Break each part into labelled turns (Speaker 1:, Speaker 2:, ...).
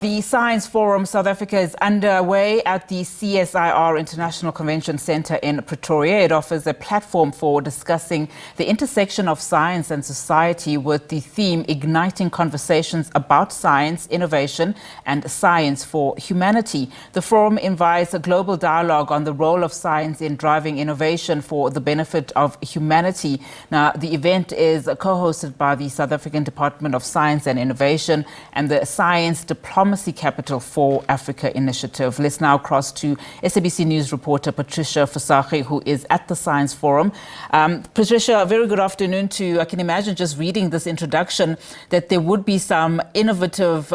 Speaker 1: The Science Forum South Africa is underway at the CSIR International Convention Centre in Pretoria. It offers a platform for discussing the intersection of science and society with the theme Igniting Conversations about Science, Innovation and Science for Humanity. The forum invites a global dialogue on the role of science in driving innovation for the benefit of humanity. Now, the event is co-hosted by the South African Department of Science and Innovation and the Science Diplomacy Capital for Africa initiative. Let's now cross to SABC News reporter Patricia Visagie, who is at the Science Forum. Patricia, a very good afternoon to you. I can imagine just reading this introduction that there would be some innovative,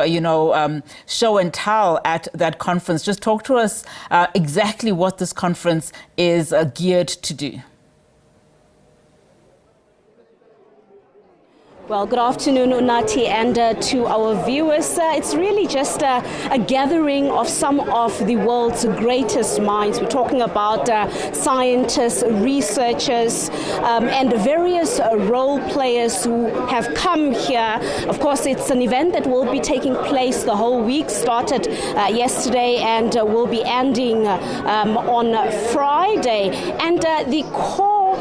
Speaker 1: show and tell at that conference. Just talk to us exactly what this conference is geared to do.
Speaker 2: Well, good afternoon, Unati, and to our viewers. It's really just a gathering of some of the world's greatest minds. We're talking about scientists, researchers, and various role players who have come here. Of course, it's an event that will be taking place the whole week, started yesterday and will be ending on Friday. And the core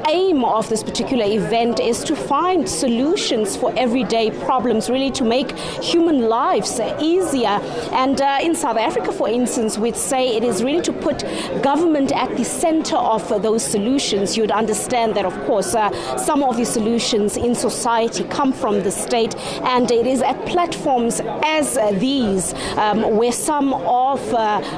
Speaker 2: aim of this particular event is to find solutions for everyday problems, really to make human lives easier. And in South Africa, for instance, we'd say it is really to put government at the center of those solutions. You'd understand that, of course, some of the solutions in society come from the state, and it is at platforms as these where some of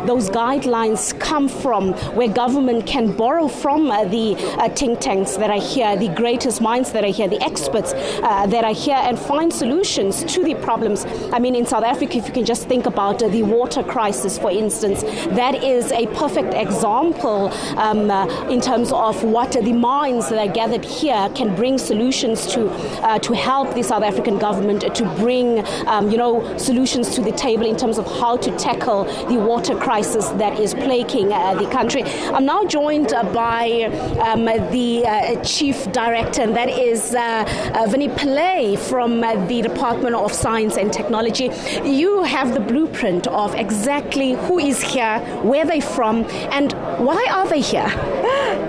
Speaker 2: those guidelines come from, where government can borrow from the think tanks that are here, the greatest minds that are here, the experts that are here, and find solutions to the problems. I mean, in South Africa, if you can just think about the water crisis, for instance, that is a perfect example in terms of what the minds that are gathered here can bring solutions to help the South African government to bring, solutions to the table in terms of how to tackle the water crisis that is plaguing the country. I'm now joined by the Chief Director, and that is Vinny Pillay from the Department of Science and Technology. You have the blueprint of exactly who is here, where they're from, and why are they here?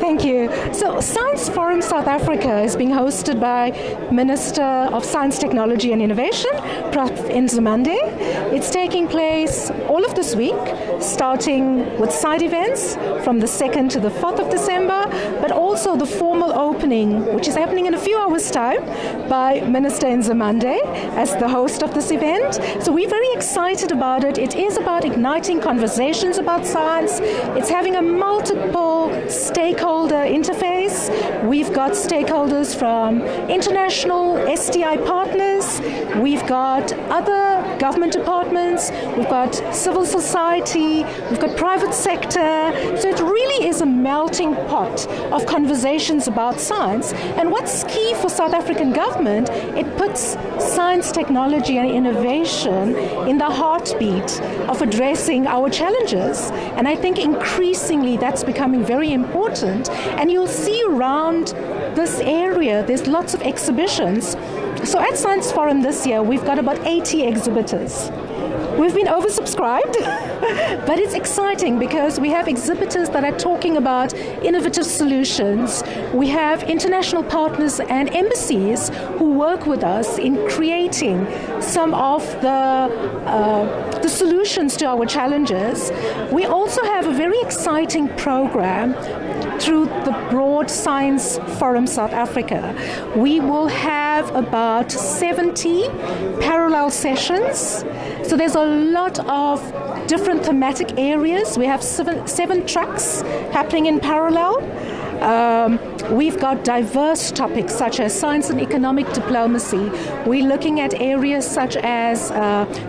Speaker 3: Thank you. So Science Forum South Africa is being hosted by Minister of Science, Technology and Innovation, Prof. Nzimande. It's taking place all of this week, starting with side events from the 2nd to the 4th of December, but also the formal opening, which is happening in a few hours' time, by Minister Nzimande as the host of this event. So we're very excited about it. It is about igniting conversations about science. It's having a multiple stakeholder interface. We've got stakeholders from international STI partners. We've got other government departments. We've got civil society. We've got private sector. So it really is a melting pot of conversations about science. And what's key for South African government, it puts science, technology and innovation in the heartbeat of addressing our challenges. And I think increasingly that's becoming very important. And you'll see around this area, there's lots of exhibitions. So at Science Forum this year, we've got about 80 exhibitors. We've been oversubscribed, but it's exciting because we have exhibitors that are talking about innovative solutions. We have international partners and embassies who work with us in creating some of the solutions to our challenges. We also have a very exciting program through the broad Science Forum South Africa. We will have about 70 parallel sessions. So there's a lot of different thematic areas. We have seven tracks happening in parallel. We've got diverse topics such as science and economic diplomacy. We're looking at areas such as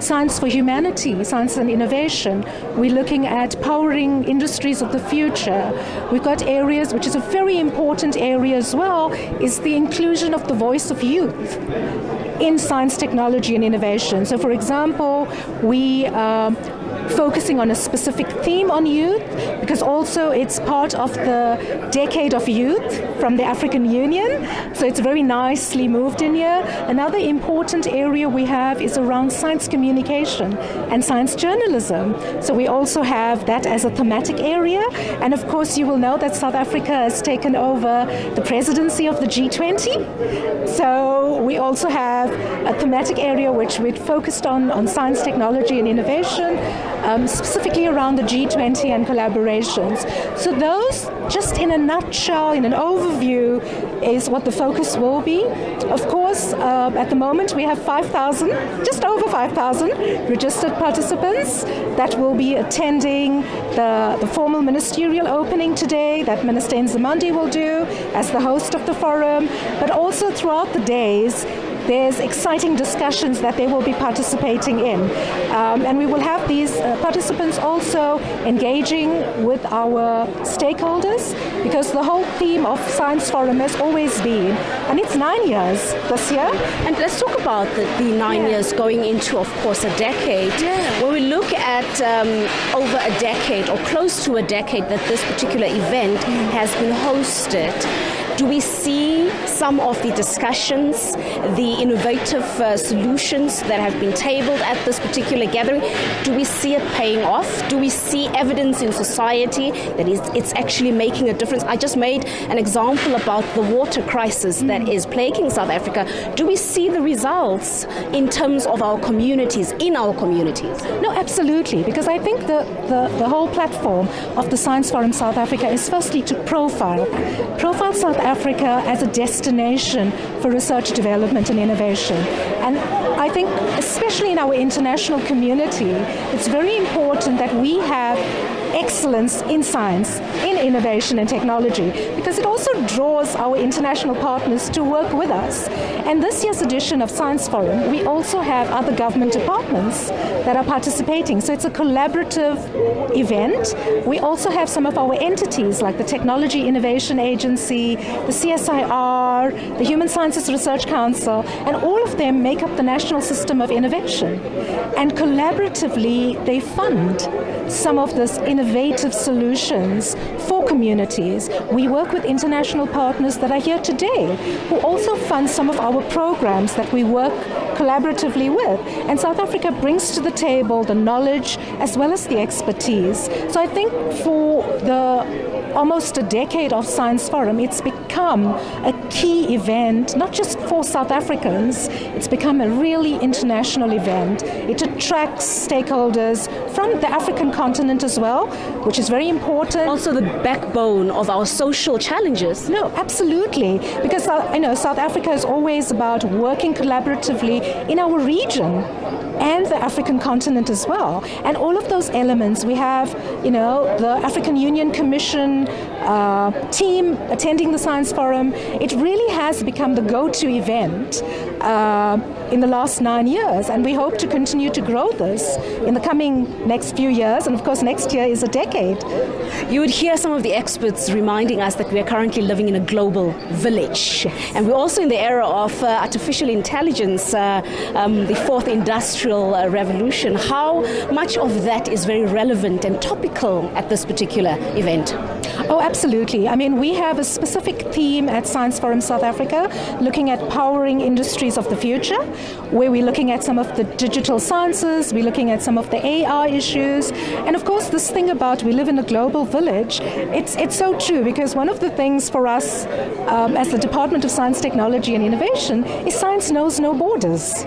Speaker 3: science for humanity, science and innovation. We're looking at powering industries of the future. We've got areas, which is a very important area as well, is the inclusion of the voice of youth. in science, technology, and innovation. So, for example, we focusing on a specific theme on youth, because also it's part of the Decade of Youth from the African Union, so it's very nicely moved in here. Another important area we have is around science communication and science journalism, so we also have that as a thematic area. And of course you will know that South Africa has taken over the presidency of the G20, so we also have a thematic area which we've focused on science, technology and innovation, specifically around the G20 and collaborations. So those, just in a nutshell, in an overview, is what the focus will be. Of course, at the moment we have 5,000, just over 5,000 registered participants that will be attending the formal ministerial opening today that Minister Nzimande will do as the host of the forum, but also throughout the days there's exciting discussions that they will be participating in. And we will have these participants also engaging with our stakeholders, because the whole theme of Science Forum has always been, and it's 9 years this year.
Speaker 2: And let's talk about the 9 years going into, of course, a decade.
Speaker 3: Yeah.
Speaker 2: When we look at over a decade or close to a decade that this particular event has been hosted, do we see some of the discussions, the innovative solutions that have been tabled at this particular gathering? Do we see it paying off? Do we see evidence in society that it's actually making a difference? I just made an example about the water crisis that is plaguing South Africa. Do we see the results in terms of our communities, in our communities?
Speaker 3: No, absolutely, because I think the whole platform of the Science Forum South Africa is firstly to profile South Africa as a destination for research, development and innovation. And I think especially in our international community, it's very important that we have excellence in science, in innovation and technology, because it also draws our international partners to work with us. And this year's edition of Science Forum, we also have other government departments that are participating. So it's a collaborative event. We also have some of our entities like the Technology Innovation Agency, the CSIR, the Human Sciences Research Council, and all of them make up the national system of innovation. And collaboratively, they fund some of this innovative solutions for communities. We work with international partners that are here today who also fund some of our programs that we work collaboratively with. And South Africa brings to the table the knowledge as well as the expertise. So I think for almost a decade of Science Forum, it's become a key event, not just for South Africans, it's become a really international event. It attracts stakeholders from the African continent as well, which is very important.
Speaker 2: Also the backbone of our social challenges.
Speaker 3: No, absolutely, because South Africa is always about working collaboratively in our region and the African continent as well. And all of those elements, we have, the African Union Commission team attending the Science Forum. It really has become the go-to event in the last 9 years, and we hope to continue to grow this in the coming next few years, and of course next year is a decade.
Speaker 2: You would hear some of the experts reminding us that we are currently living in a global village, and we're also in the era of artificial intelligence, the fourth industrial revolution. How much of that is very relevant and topical at this particular event?
Speaker 3: Oh, absolutely. I mean, we have a specific theme at Science Forum South Africa looking at powering industries of the future, where we're looking at some of the digital sciences, we're looking at some of the AI issues, and of course this thing about we live in a global village, it's so true, because one of the things for us as the Department of Science, Technology and Innovation is science knows no borders.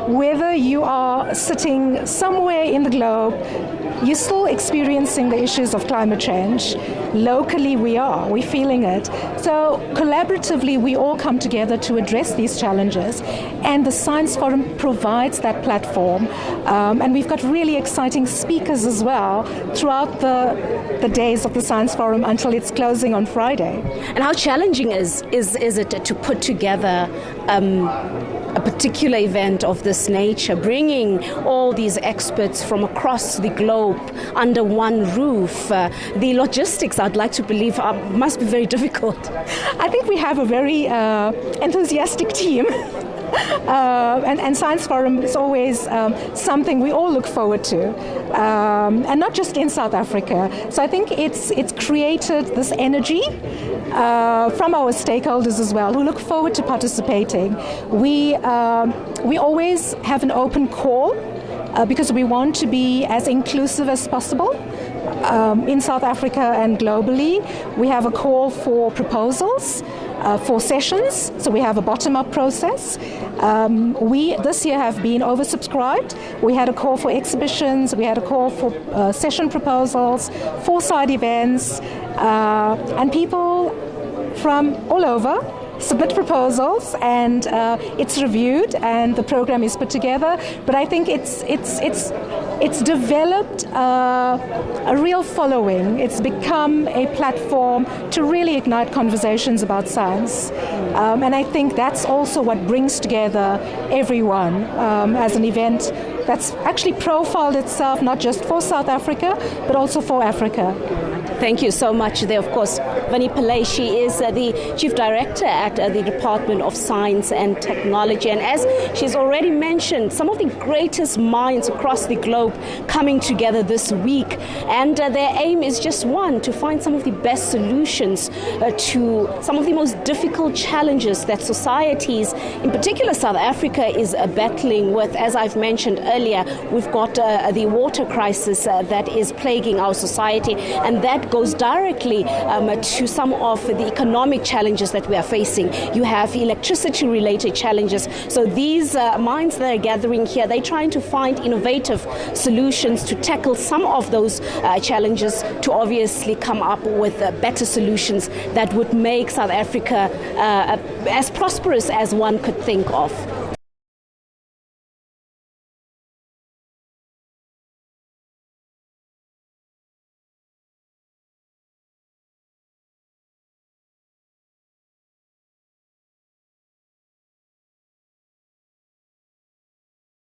Speaker 3: Whether you are sitting somewhere in the globe, you're still experiencing the issues of climate change. Locally we're feeling it. So collaboratively we all come together to address these challenges, and the Science Forum provides that platform, and we've got really exciting speakers as well throughout the days of the Science Forum until it's closing on Friday.
Speaker 2: And how challenging is it to put together a particular event of this nature, bringing all these experts from across the globe under one roof? The logistics, I'd like to believe, must be very difficult.
Speaker 3: I think we have a very enthusiastic team And Science Forum is always something we all look forward to, and not just in South Africa. So I think it's created this energy from our stakeholders as well, who look forward to participating. We always have an open call because we want to be as inclusive as possible. In South Africa and globally, we have a call for proposals, for sessions, so we have a bottom-up process. We this year have been oversubscribed. We had a call for exhibitions, we had a call for session proposals, 4 side events, and people from all over submit proposals, and it's reviewed and the program is put together. But I think it's developed a real following. It's become a platform to really ignite conversations about science, and I think that's also what brings together everyone as an event that's actually profiled itself not just for South Africa but also for Africa.
Speaker 2: Thank you so much there. Of course, Vinny Pillay, she is the Chief Director at the Department of Science and Technology. And as she's already mentioned, some of the greatest minds across the globe coming together this week. And their aim is just one, to find some of the best solutions to some of the most difficult challenges that societies, in particular South Africa, is battling with. As I've mentioned earlier, we've got the water crisis that is plaguing our society, and that goes directly to some of the economic challenges that we are facing. You have electricity-related challenges. So these minds that are gathering here, they're trying to find innovative solutions to tackle some of those challenges, to obviously come up with better solutions that would make South Africa as prosperous as one could think of.